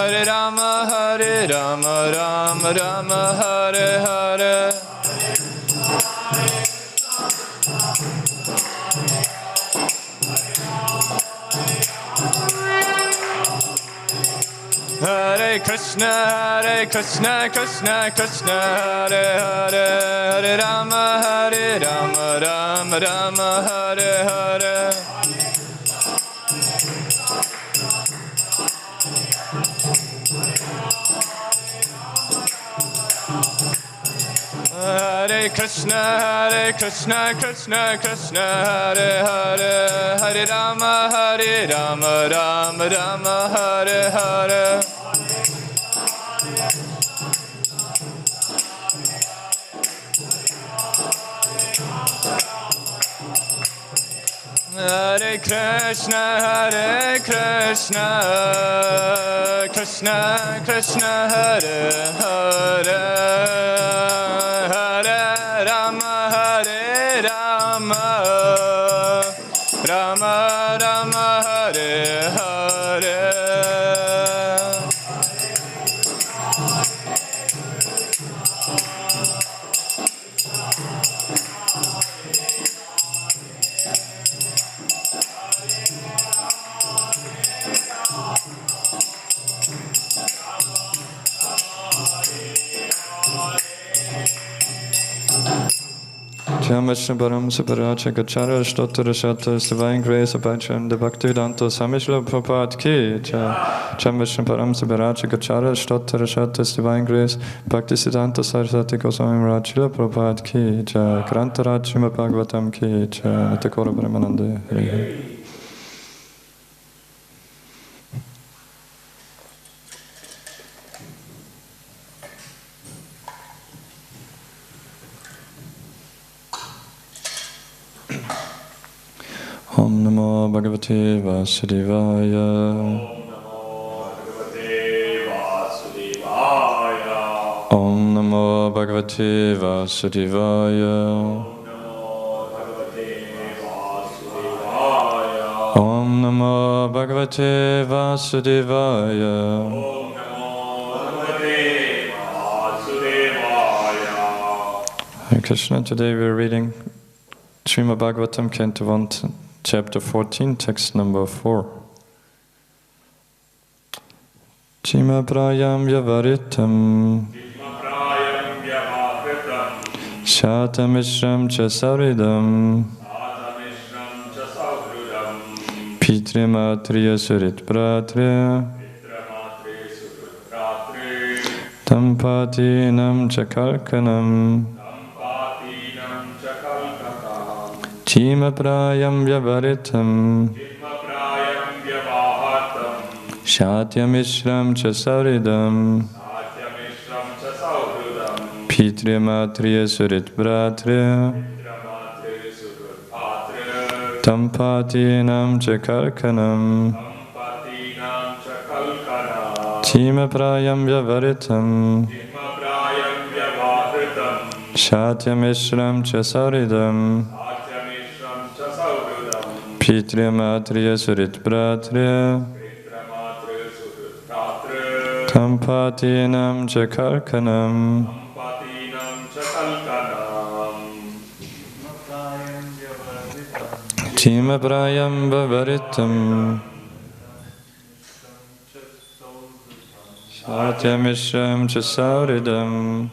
Hare Rama, Rama Rama, Hare Hare. Hare Krishna, Krishna Krishna, Hare Hare, Hare Rama, Rama Rama, Hare Hare. Hare Krishna, Krishna Krishna, Hare Hare, Hare Rama, Rama Rama, Hare Hare. Hare Krishna, Krishna Krishna, Hare Hare, Hare Rama, Rama Rama, Hare Hare. Vishnu Param Suparacha Gachara Stottara Shata Divine Grace Abhachan Bhaktivedanta Samishla Prabhupada Ki Jai. Vishnu Param Suparacha Gachara Stottara Shata Divine Grace Bhaktisiddhanta Saraswati Goswami Maharaj Srila Prabhupada Ki Jai. Grantaraj Srimad Bhagavatam Ki Jai. Nitakora Paramananda. Om Namo Bhagavate Vasudevaya. Om Namo Bhagavate Vasudevaya. Om Namo Bhagavate Vasudevaya. Hare Krishna. Today we are reading Srimad Bhagavatam, Canto 1, Chapter 14, text number 4. Chima prayam vyavaritam Shatamishram cha saridam Pitrimatriya surit pratriya Tampatinam cha kalkanam Chima prayam vyavaritam Shatyamishram cha saridam Pitrimatriya surit bratriya Tampatinam cha kalkanam Chima prayam vyavaritam Shatyamishram cha saridam Pitrimatriya surit bratriya Tampatinam cha kalkanam Chima prayam vyavaritam Shatyamishram cha saridam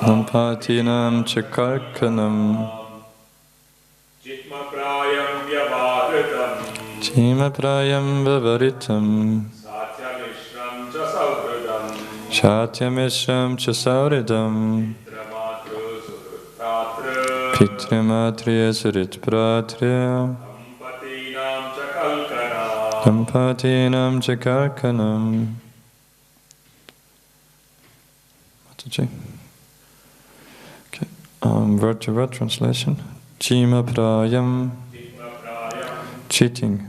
Tampatinam cha kalkanam Chima prayam vyavaritam Shatyamishram cha sauridam Pitrimatriya surit pratriya Tampatinam cha kalkanam. Mataji. Word to word translation. Chima prayam, cheating.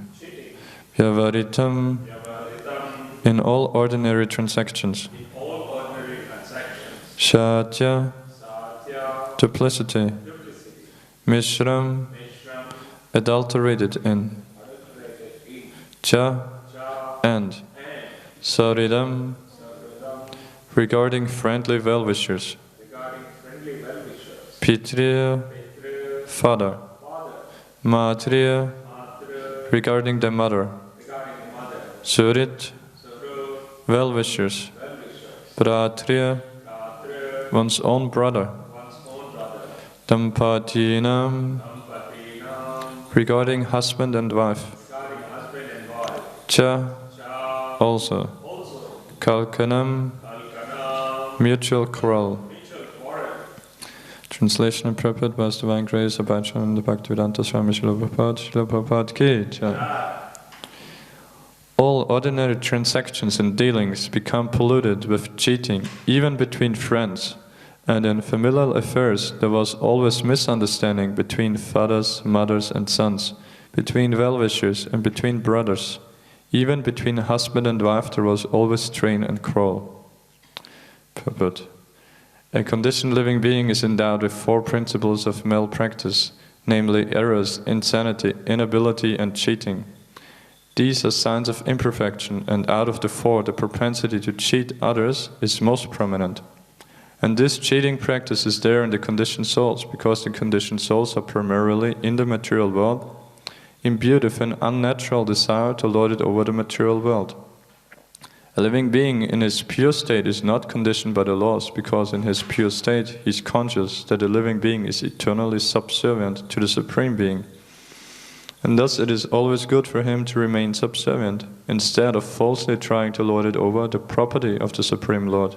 Vyavaritam, in all ordinary transactions. Shatya, duplicity, mishram, adulterated in, cha, and saridam, regarding friendly well-wishers, pitriya, father, matriya, regarding the mother, surit, well-wishers, bratriya, one's own brother, dampatinam, regarding husband and wife, cha, also, kalkanam, mutual quarrel. Translation and Prabhupada by His Divine Grace of Bhajam, the Bhaktivedanta Swami Srila Prabhupada ki jai. All ordinary transactions and dealings become polluted with cheating, even between friends. And in familial affairs, there was always misunderstanding between fathers, mothers, and sons, between well-wishers and between brothers. Even between husband and wife, there was always strain and quarrel. Prabhupada. A conditioned living being is endowed with 4 principles of malpractice, namely errors, insanity, inability, and cheating. These are signs of imperfection, and out of the 4, the propensity to cheat others is most prominent. And this cheating practice is there in the conditioned souls, because the conditioned souls are primarily in the material world, imbued with an unnatural desire to lord it over the material world. A living being in his pure state is not conditioned by the laws, because in his pure state he is conscious that the living being is eternally subservient to the Supreme Being. And thus it is always good for him to remain subservient, instead of falsely trying to lord it over the property of the Supreme Lord.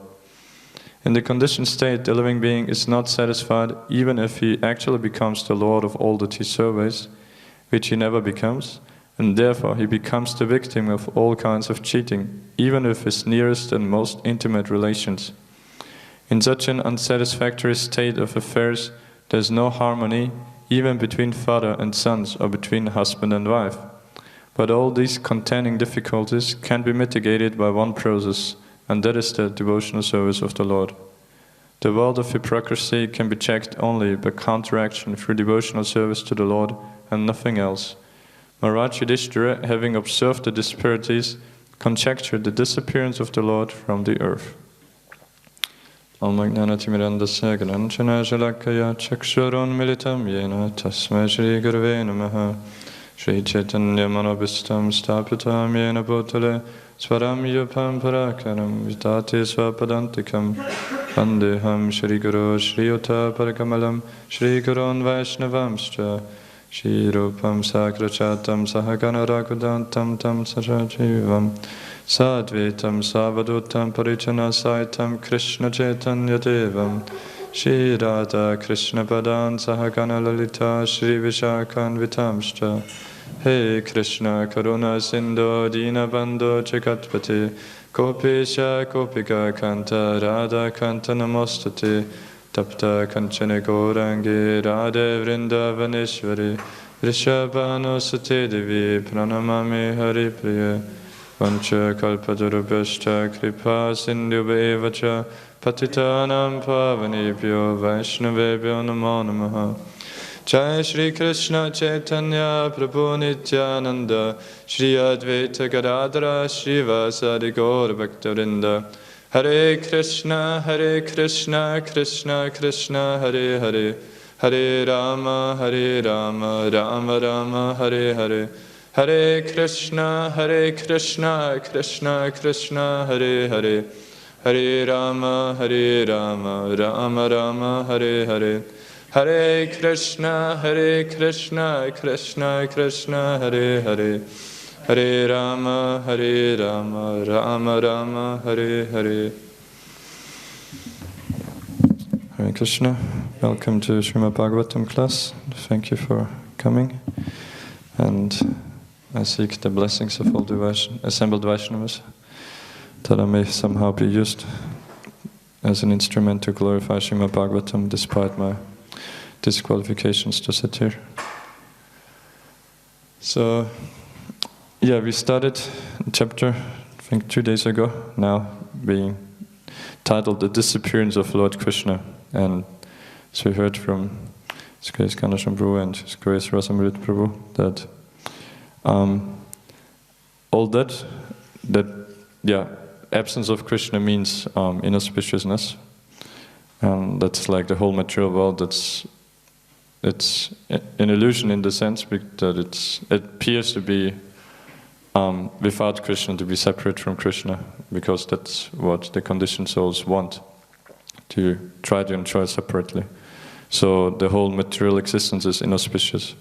In the conditioned state, the living being is not satisfied even if he actually becomes the lord of all that he surveys, which he never becomes, and therefore he becomes the victim of all kinds of cheating, even with his nearest and most intimate relations. In such an unsatisfactory state of affairs, there is no harmony, even between father and sons or between husband and wife. But all these contending difficulties can be mitigated by one process, and that is the devotional service of the Lord. The world of hypocrisy can be checked only by counteraction through devotional service to the Lord and nothing else. Maharaj Yudhishthira, having observed the disparities, conjectured the disappearance of the Lord from the earth. Almagnanatimirandasya Gananchana Jalakaya Chaksharon Militam Yena Tasmai Shri Gurve Namaha Shri Chaitanya Manobhistam Stapitam Yena Bhutale Swaram Yupam Parakaram Vitati Swapadantikam Vandeham Shri Guru Shri Uta Parikamalam Shri Gurun Vaishnavamscha Shri Rupam Sakrachatam Sahagana Rakudantam Tam Sarajivam Sadvitam Savadutam Parichana Saitam Krishna Chaitanya Devam Shri Radha Krishna Padan Sahagana Lalita Shri Vishakan Vitamscha Hey Krishna Karuna Sindhu Dina Bandhu Jagatpati Kopisha Kopika Kanta Radha Kanta Namostati Tapta Kanchana Gaurangi Radhe Vrindavaneshwari Vrishabhanu Sate Devi Pranamami Hari Priya Vancha Kalpadurubhashta Kripa Sindhubevacha Patitanam Pavanebhyo Vaishnavebhyo Namo Namaha Jai Shri Krishna Chaitanya Prabhu Nityananda Shri Advaita Gadadhara Shri Vasadi Gaura Bhaktarinda Hare Krishna Krishna Krishna Hare Hare Hare Rama Rama Rama Hare Hare Hare Krishna Krishna Krishna Hare Hare Hare Rama Rama Rama Hare Hare Hare Krishna Krishna Krishna Hare Hare Hare Rama Rama Rama Hare Hare. Hare Krishna. Welcome to Srimad Bhagavatam class. Thank you for coming. And I seek the blessings of all the assembled Vaishnavas, that I may somehow be used as an instrument to glorify Srimad Bhagavatam despite my disqualifications to sit here. So, yeah, we started a chapter, I think 2 days ago, now being titled The Disappearance of Lord Krishna. And So we heard from His Grace Ganesham Prabhu and His Grace Rasamrit Prabhu that all that absence of Krishna means inauspiciousness, and that's like the whole material world. It's an illusion in the sense that it appears to be without Krishna, to be separate from Krishna, because that's what the conditioned souls want, to try to enjoy separately. So the whole material existence is inauspicious.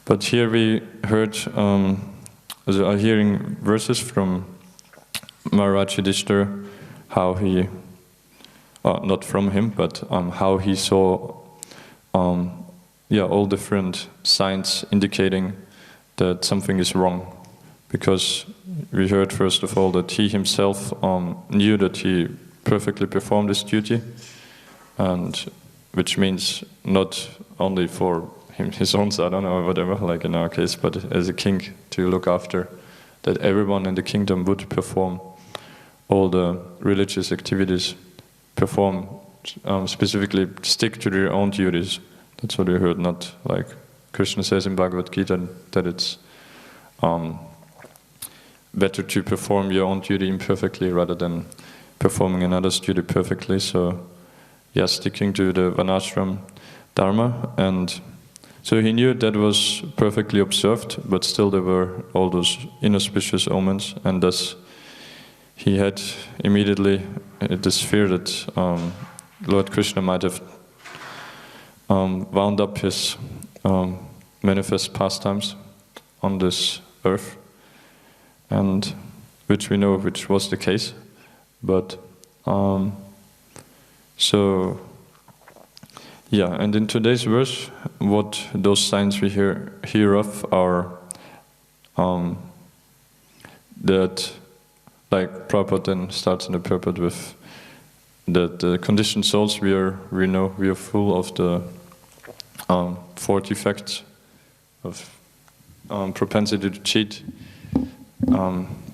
But here we heard, are hearing verses from Maharaj Yudhishthira, how he, not from him, but how he saw all different signs indicating that something is wrong. Because we heard first of all that he himself knew that he perfectly performed his duty, and which means not only for his own sadhana or whatever, like in our case, but as a king to look after that everyone in the kingdom would perform all the religious activities, perform specifically stick to their own duties. That's what we heard, not like Krishna says in Bhagavad Gita that it's better to perform your own duty imperfectly rather than performing another's duty perfectly. So sticking to the Varnashram Dharma, and so he knew that was perfectly observed, but still there were all those inauspicious omens, and thus he had immediately this fear that Lord Krishna might have wound up his manifest pastimes on this earth, and which we know which was the case, but and in today's verse, what those signs we hear of are that, like Prabhupada then starts in the purport with that the conditioned souls we know we are full of the 4 defects of propensity to cheat,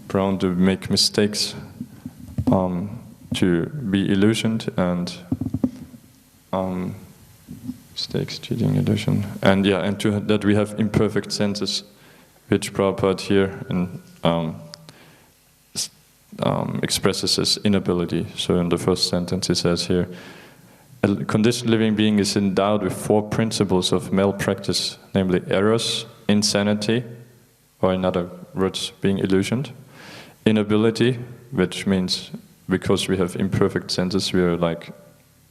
prone to make mistakes, to be illusioned, and mistakes, cheating, illusion, and that we have imperfect senses, which Prabhupada here expresses as inability. So in the first sentence he says here, a conditioned living being is endowed with 4 principles of malpractice, namely errors, insanity, or in other words, being illusioned, inability, which means because we have imperfect senses, we are like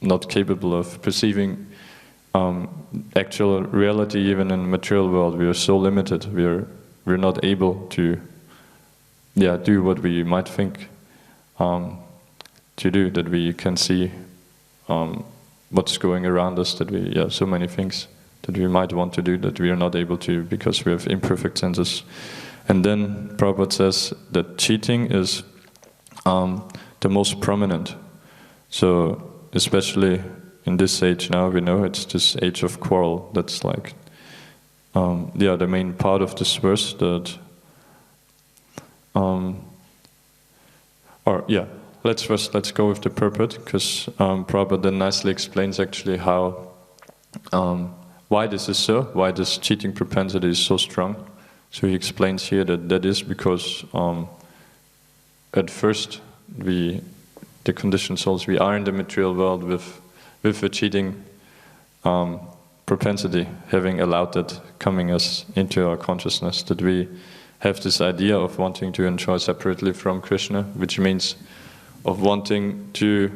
not capable of perceiving actual reality. Even in the material world, we are so limited. We're not able to do what we might think to do, that we can see what's going around us, that we so many things that we might want to do that we are not able to because we have imperfect senses. And then Prabhupada says that cheating is the most prominent. So especially in this age now, we know it's this age of quarrel. That's like the main part of this verse. That let's go with the purport, because Prabhupada then nicely explains actually how why this is so, why this cheating propensity is so strong. So he explains here that is because at first the conditioned souls, we are in the material world with a cheating propensity, having allowed that coming us into our consciousness, that we have this idea of wanting to enjoy separately from Krishna, which means of wanting to,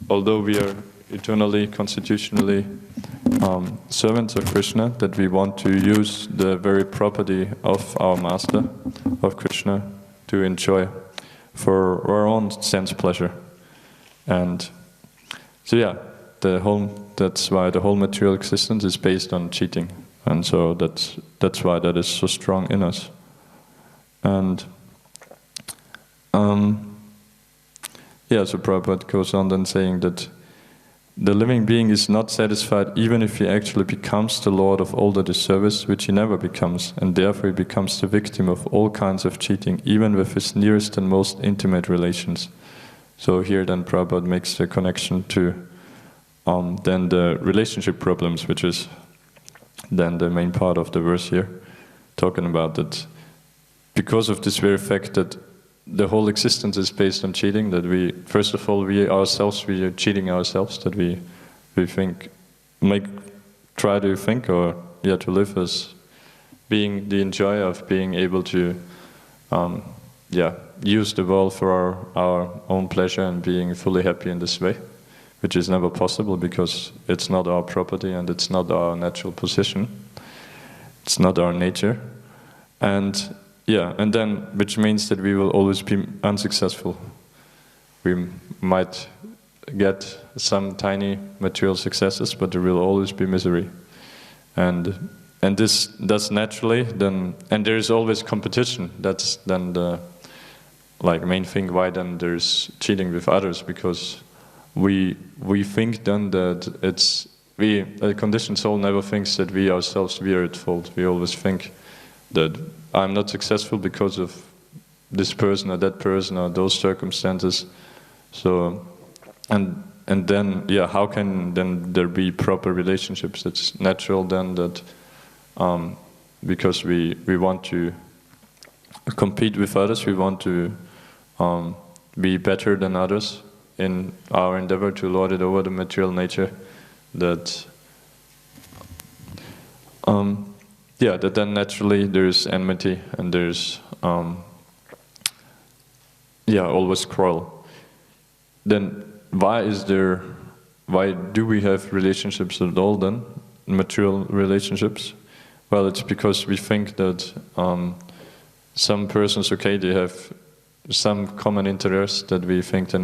although we are eternally, constitutionally servants of Krishna, that we want to use the very property of our master, of Krishna, to enjoy for our own sense pleasure. And so that's why the whole material existence is based on cheating, and so that's why that is so strong in us. And so Prabhupada goes on then saying that the living being is not satisfied even if he actually becomes the lord of all that is service, which he never becomes, and therefore he becomes the victim of all kinds of cheating, even with his nearest and most intimate relations. So here then Prabhupada makes the connection to then the relationship problems, which is then the main part of the verse here, talking about that because of this very fact that the whole existence is based on cheating, that we, first of all, we are cheating ourselves, that we think, try to think or to live as being the enjoyer of being able to use the world for our own pleasure and being fully happy in this way, which is never possible because it's not our property and it's not our natural position. It's not our nature. And then, which means that we will always be unsuccessful. We might get some tiny material successes, but there will always be misery. And this does naturally then, and there is always competition. That's then the main thing why then there's cheating with others, because we think then that a conditioned soul never thinks that we ourselves are at fault. We always think that I'm not successful because of this person or that person or those circumstances. So, and then, how can then there be proper relationships? It's natural then that because we want to compete with others, we want to be better than others in our endeavor to lord it over the material nature, that that then naturally there's enmity and there's always quarrel. Then why do we have relationships at all then, material relationships? Well, it's because we think that some persons, they have some common interest, that we think then,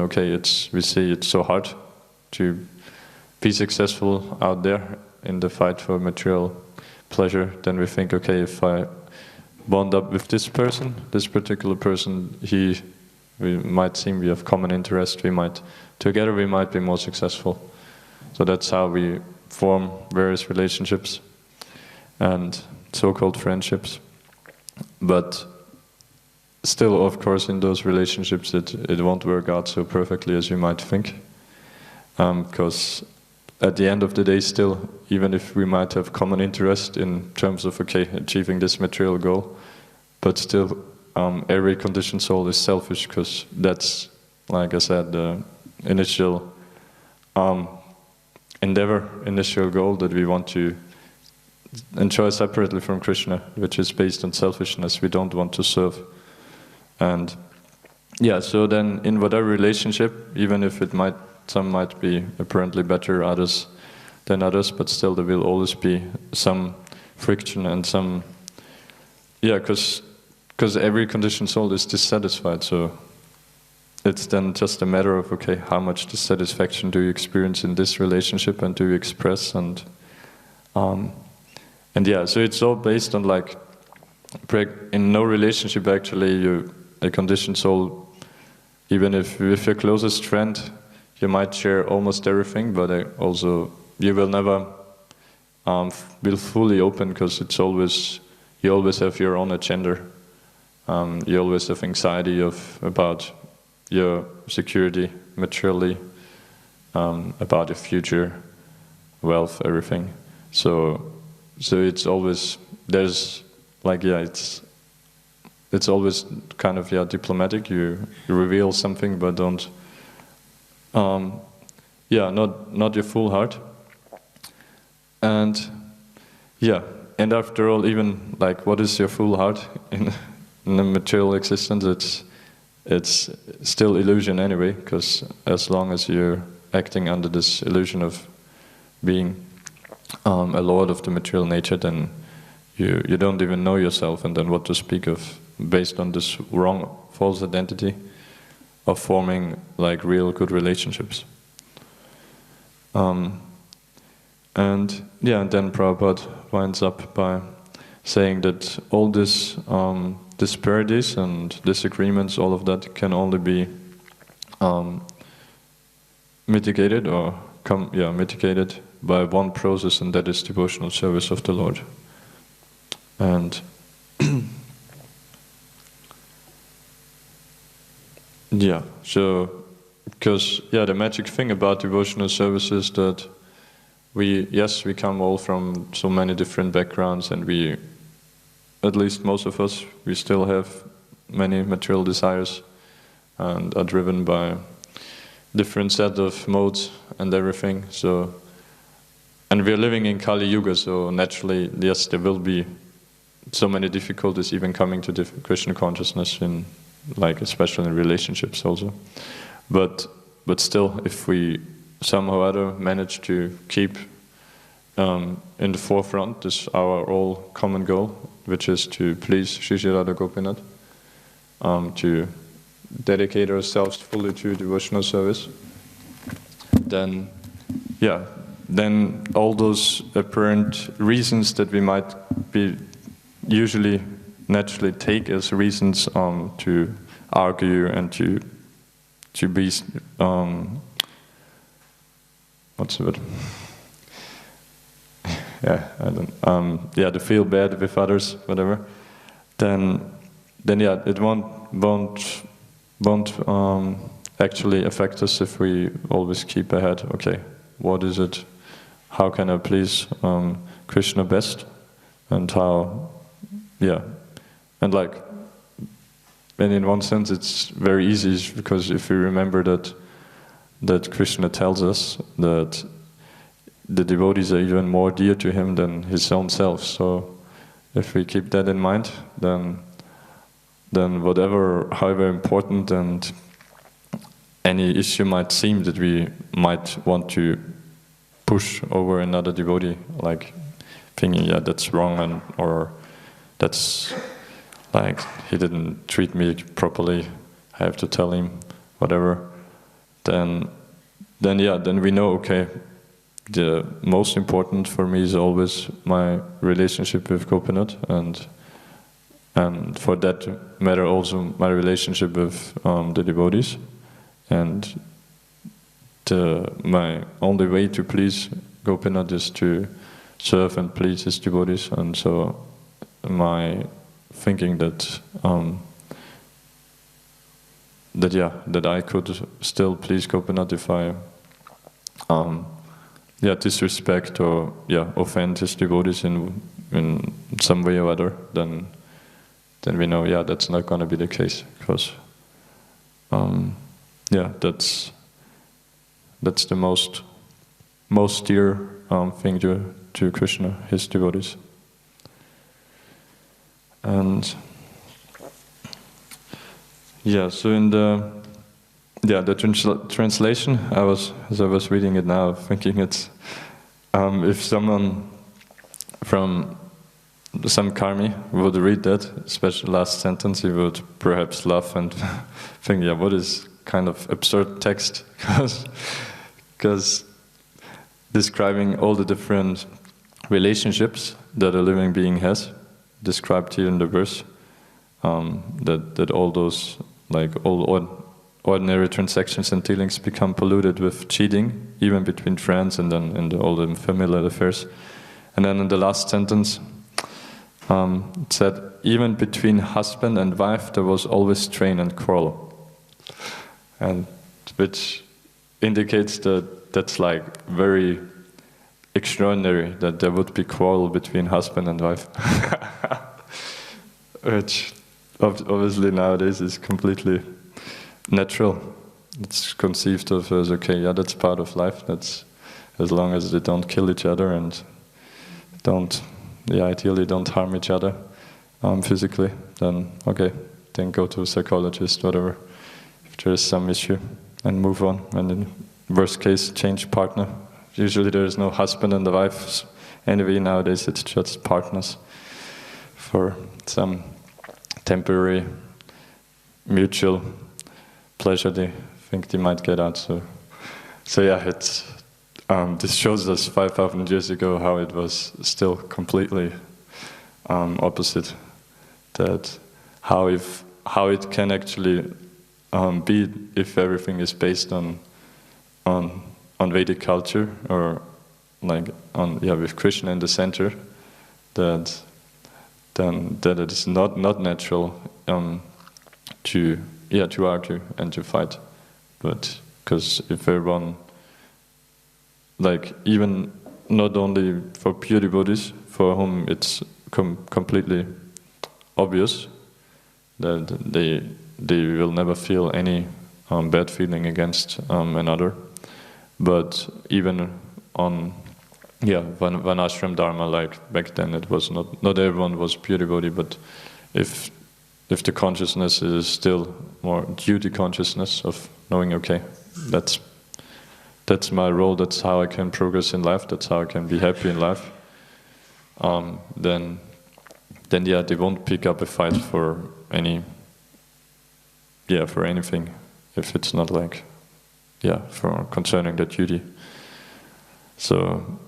we see it's so hard to be successful out there in the fight for material pleasure. Then we think, if I bond up with this person, this particular person, we might seem we have common interest, together we might be more successful. So that's how we form various relationships and so-called friendships. But still, of course, in those relationships it won't work out so perfectly as you might think. Because at the end of the day, still, even if we might have common interest in terms of, achieving this material goal, but still, every conditioned soul is selfish, because that's, like I said, the initial endeavor, initial goal that we want to enjoy separately from Krishna, which is based on selfishness. We don't want to serve. And so then in whatever relationship, even if some might be apparently better than others, but still there will always be some friction and some, because every conditioned soul is dissatisfied, so it's then just a matter of, how much dissatisfaction do you experience in this relationship and do you express, and so it's all based on in no relationship actually a conditioned soul, even if with your closest friend, you might share almost everything, but also you will never be fully open, because you always have your own agenda. You always have anxiety about your security materially, about your future, wealth, everything. So it's always, it's always kind of diplomatic. You reveal something, but don't not your full heart. And after all, even what is your full heart in the material existence? It's still illusion anyway, because as long as you're acting under this illusion of being a lord of the material nature, then you don't even know yourself, and then what to speak of based on this wrong, false identity of forming real good relationships. And then Prabhupada winds up by saying that all this disparities and disagreements, all of that can only be mitigated by one process, and that is devotional service of the Lord. And so because the magic thing about devotional service is that we come all from so many different backgrounds, and at least most of us, we still have many material desires and are driven by different set of modes and everything. So, and we are living in Kali Yuga, so naturally, yes, there will be so many difficulties even coming to Krishna consciousness in, like, especially in relationships also. But still, if we somehow or other manage to keep in the forefront this our all common goal, which is to please Shri Shri Radha Gopinath, to dedicate ourselves fully to devotional service, then all those apparent reasons that we might be usually naturally take as reasons to argue and to be what's the word? To feel bad with others, whatever. Then it won't actually affect us if we always keep ahead. Okay, what is it? How can I please Krishna best? And how? Yeah, and in one sense, it's very easy because if we remember that Krishna tells us that the devotees are even more dear to him than his own self. So if we keep that in mind, then however important and any issue might seem that we might want to push over another devotee, like thinking, yeah, that's wrong, or that's like he didn't treat me properly, I have to tell him, whatever. Then we know, okay, the most important for me is always my relationship with Gopinath, and for that matter also my relationship with the devotees. And my only way to please Gopinath is to serve and please his devotees. And so my thinking that I could still please Gopinath if I disrespect or offend his devotees in some way or other, then we know that's not going to be the case, because that's the most dear thing to Krishna, his devotees. And so in the translation, as I was reading it now, thinking it's if someone from some karmi would read that, especially last sentence, he would perhaps laugh and think, what is kind of absurd text, because describing all the different relationships that a living being has, described here in the verse, that all those, like all ordinary transactions and dealings become polluted with cheating, even between friends and then in all the familial affairs. And then in the last sentence, it said, even between husband and wife there was always strain and quarrel. And which indicates that that's like very extraordinary, that there would be quarrel between husband and wife. Which obviously nowadays is completely natural. It's conceived of as, okay, that's part of life. That's as long as they don't kill each other and ideally don't harm each other physically, then okay, then go to a psychologist, whatever, if there is some issue, and move on. And in worst case, change partner. Usually there is no husband and the wife anyway nowadays, it's just partners for some temporary mutual pleasure they think they might get out. So it's this shows us 5,000 years ago how it was still completely opposite. That how it can actually be if everything is based on Vedic culture, or like with Krishna in the center, that it is not natural to argue and to fight, but because if everyone, like even not only for pure devotees, for whom it's completely obvious that they will never feel any bad feeling against another, but even on Varnashram Dharma, like back then, it was not everyone was pure devotee, but if the consciousness is still more duty consciousness of knowing, okay, that's my role, that's how I can progress in life, that's how I can be happy in life, then they won't pick up a fight for anything, if it's not like, for concerning the duty. So,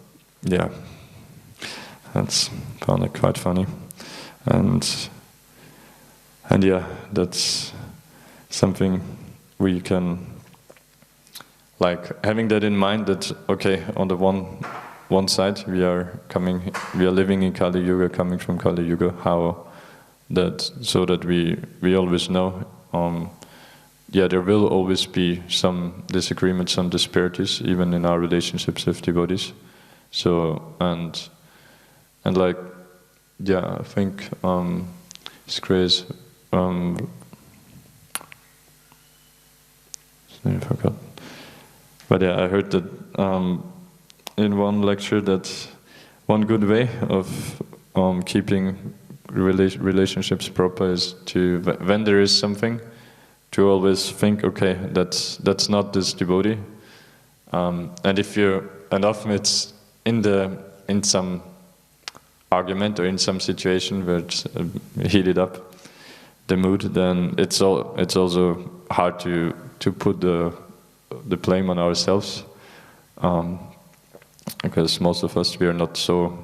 that's found it quite funny, and that's something we can, like, having that in mind, that okay, on the one side we are living in Kali Yuga, coming from Kali Yuga, so that we always know, there will always be some disagreements, some disparities, even in our relationships with devotees. So and like, I think His Grace, I forgot. But I heard that in one lecture that one good way of keeping relationships proper is to, when there is something, to always think, okay, that's not this devotee, and often it's in some argument or in some situation where it's heated up the mood, then it's also hard to put the blame on ourselves, because most of us, we are not so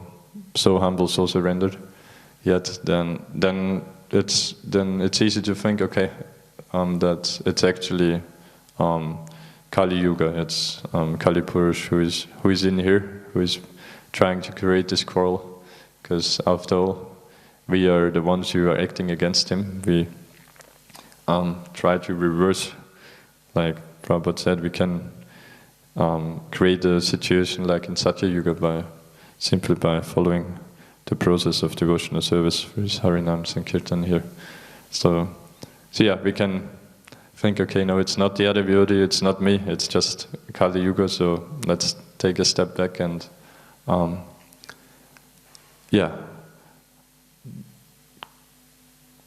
humble, so surrendered yet. Then it's easy to think, okay, that it's actually Kali Yuga, it's Kali Purush who is in here, who is trying to create this quarrel, because after all, we are the ones who are acting against him. We try to reverse, like Prabhupada said, we can create a situation like in Satya Yuga simply by following the process of devotional service for Harinam Sankirtan here. So we can think, okay, no, it's not the other devotee, it's not me, it's just Kali Yuga, so let's take a step back and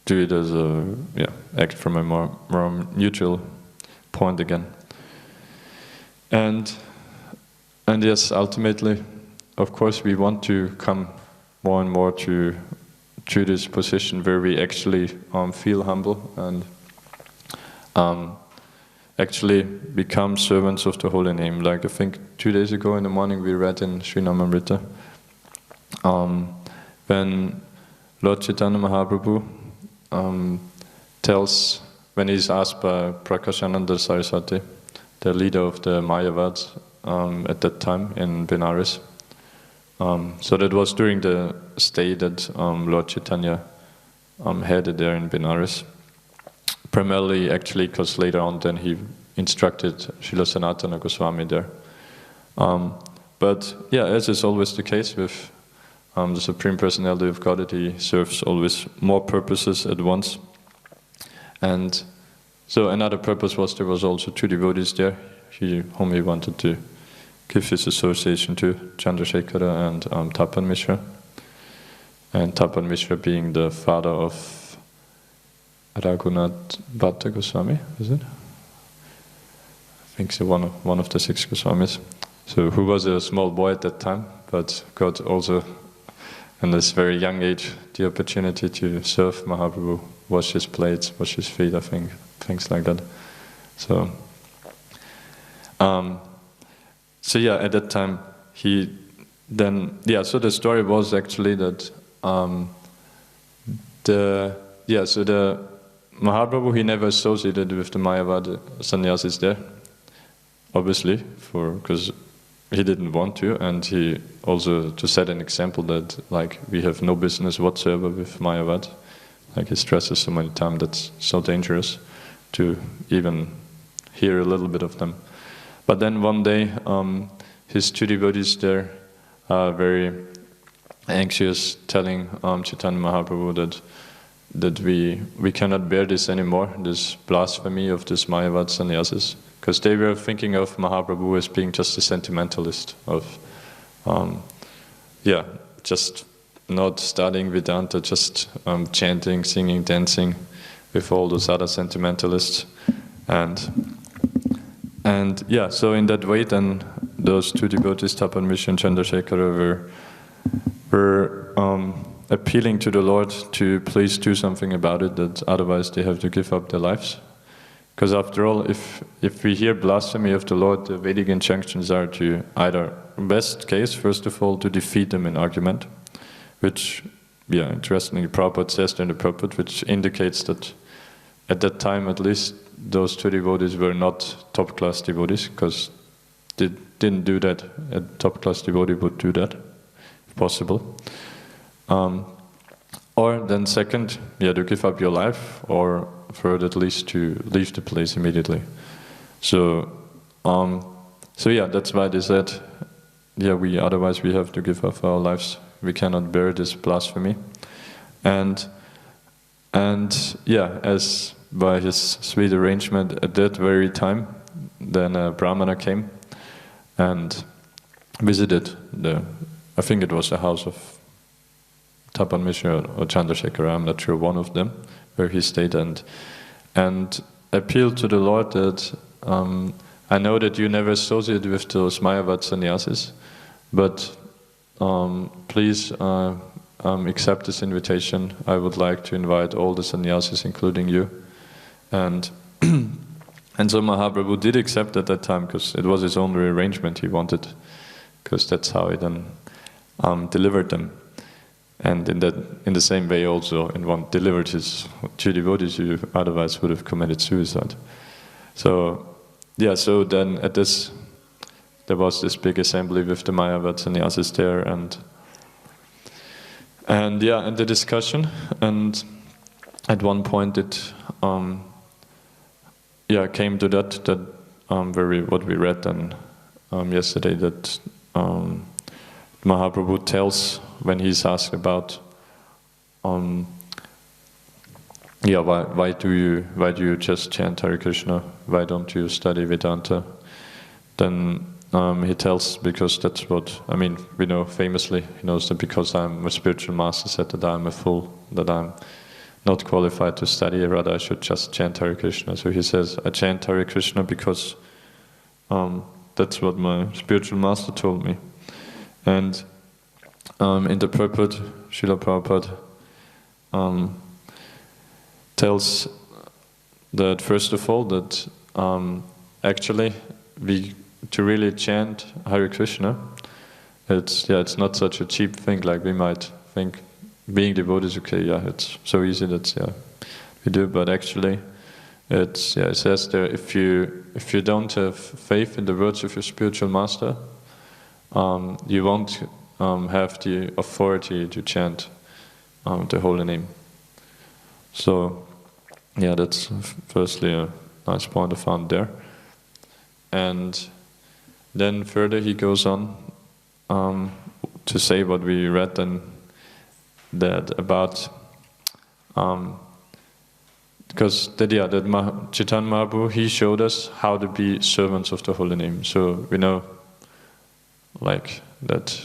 do it as act from a more neutral point again. And yes, ultimately, of course, we want to come more and more to this position where we actually feel humble and actually become servants of the holy name. Like, I think 2 days ago in the morning we read in Srinamamrita, when Lord Chaitanya Mahaprabhu tells, when he's asked by Prakashananda Saraswati, the leader of the Mayavads at that time in Benares. So that was during the stay that Lord Chaitanya had there in Benares. Primarily, actually, because later on then he instructed Srila Sanatana Goswami there. But as is always the case with the Supreme Personality of Godhead, he serves always more purposes at once. And so another purpose was, there was also 2 devotees there, whom he wanted to give his association to, Chandrasekhara and Tapan Mishra. And Tapan Mishra being the father of Raghunath Bhatta Goswami, is it? I think so, one of the 6 Goswamis. So, who was a small boy at that time, but got also, in this very young age, the opportunity to serve Mahaprabhu, wash his plates, wash his feet, I think, things like that. So, at that time, so the story was actually that the Mahaprabhu, he never associated with the Mayavad sannyasis there, obviously, because he didn't want to, and he also to set an example that, like, we have no business whatsoever with Mayavad. Like, he stresses so many times, that's so dangerous to even hear a little bit of them. But then one day, his 2 devotees there very anxious, telling Chaitanya Mahaprabhu that we cannot bear this anymore, this blasphemy of this Mayavad sannyasis, because they were thinking of Mahaprabhu as being just a sentimentalist, of just not studying Vedanta, just chanting, singing, dancing with all those other sentimentalists. And yeah, so in that way then those two devotees, Tapan Mishra and Chandrasekhara, were appealing to the Lord to please do something about it, that otherwise they have to give up their lives. Because after all, if we hear blasphemy of the Lord, the Vedic injunctions are to either, best case, first of all, to defeat them in argument, which, yeah, interestingly, Prabhupada says in the Prabhupada, which indicates that at that time, at least, those two devotees were not top-class devotees, because they didn't do that. A top-class devotee would do that, if possible. Or then second, to give up your life, or third, at least to leave the place immediately. So that's why they said, otherwise we have to give up our lives. We cannot bear this blasphemy. And as by his sweet arrangement at that very time, then a Brahmana came and visited I think it was the house of Tapan Mishra or Chandrasekhara, I'm not sure, one of them, where he stayed, and appealed to the Lord that I know that you never associate with those Mayavad sannyasis, but please accept this invitation. I would like to invite all the sannyasis, including you. And so Mahaprabhu did accept at that time, because it was his own arrangement he wanted, because that's how he then delivered them. And in the same way also, in one delivered his two devotees who otherwise would have committed suicide. So then at this, there was this big assembly with the Mayavad sannyasis there, and the discussion, and at one point it came to that what we read then yesterday, that Mahaprabhu tells, when he's asked about why do you just chant Hare Krishna, why don't you study Vedanta, then he tells, because that's what, we know famously, he knows that because I'm a spiritual master said that I'm a fool, that I'm not qualified to study, rather I should just chant Hare Krishna. So he says, I chant Hare Krishna because that's what my spiritual master told me. And in the Prabhupada, Srila Prabhupada tells that first of all that actually to really chant Hare Krishna, it's not such a cheap thing like we might think. Being devotees, it's so easy that we do, but actually it says there, if you don't have faith in the words of your spiritual master, you won't have the authority to chant the holy name. So that's firstly a nice point I found there. And then further he goes on to say what we read then, that about because Chaitanya Mahaprabhu, he showed us how to be servants of the holy name. So we know like that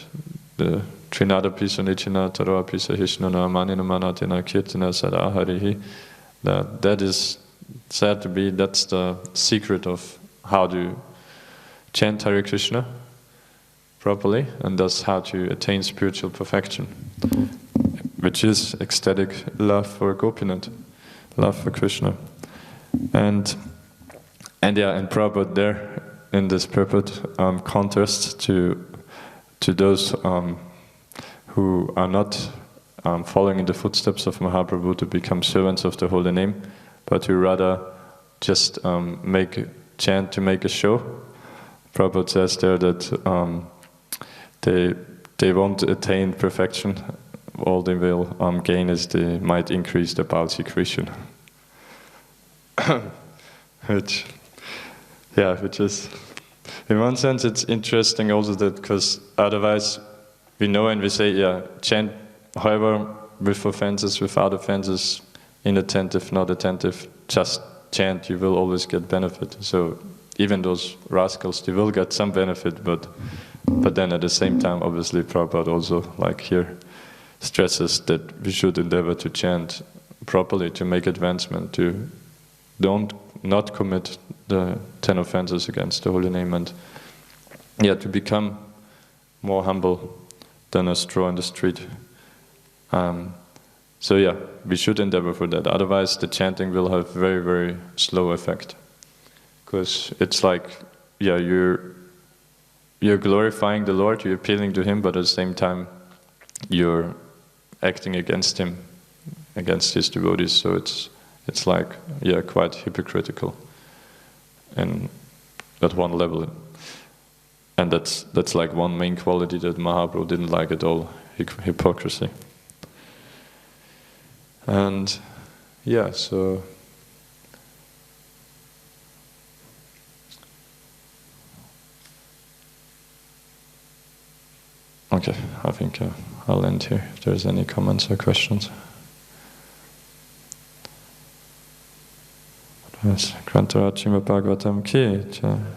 the Trinada Pisa Nichina Taroa Pisa Hishnana Manina Manatina Kirtina Sada Harihi, that is said to be, that's the secret of how to chant Hare Krishna properly, and thus how to attain spiritual perfection, which is ecstatic love for Gopinath, love for Krishna. And Prabhupada there, in this Prabhupada, contrast to those who are not following in the footsteps of Mahaprabhu to become servants of the holy name, but who rather just chant to make a show. Prabhupada says there that they won't attain perfection. All they will gain is they might increase their Bhava secretion. which is, in one sense, it's interesting also that, because otherwise we know and we say, yeah, chant, however, with offenses, without offenses, inattentive, not attentive, just chant, you will always get benefit. So even those rascals, they will get some benefit, but then at the same time, obviously, Prabhupada also, like here, stresses that we should endeavor to chant properly, to make advancement, to not commit the 10 offenses against the holy name, and to become more humble than a straw in the street. So we should endeavor for that. Otherwise, the chanting will have very, very slow effect. Because it's like, you're glorifying the Lord, you're appealing to Him, but at the same time, you're acting against Him, against His devotees. So it's like, quite hypocritical, and at one level. And that's like one main quality that Mahaprabhu didn't like at all, hypocrisy. And so okay, I think I'll end here if there's any comments or questions. Grantarachi Bhagavatam ki.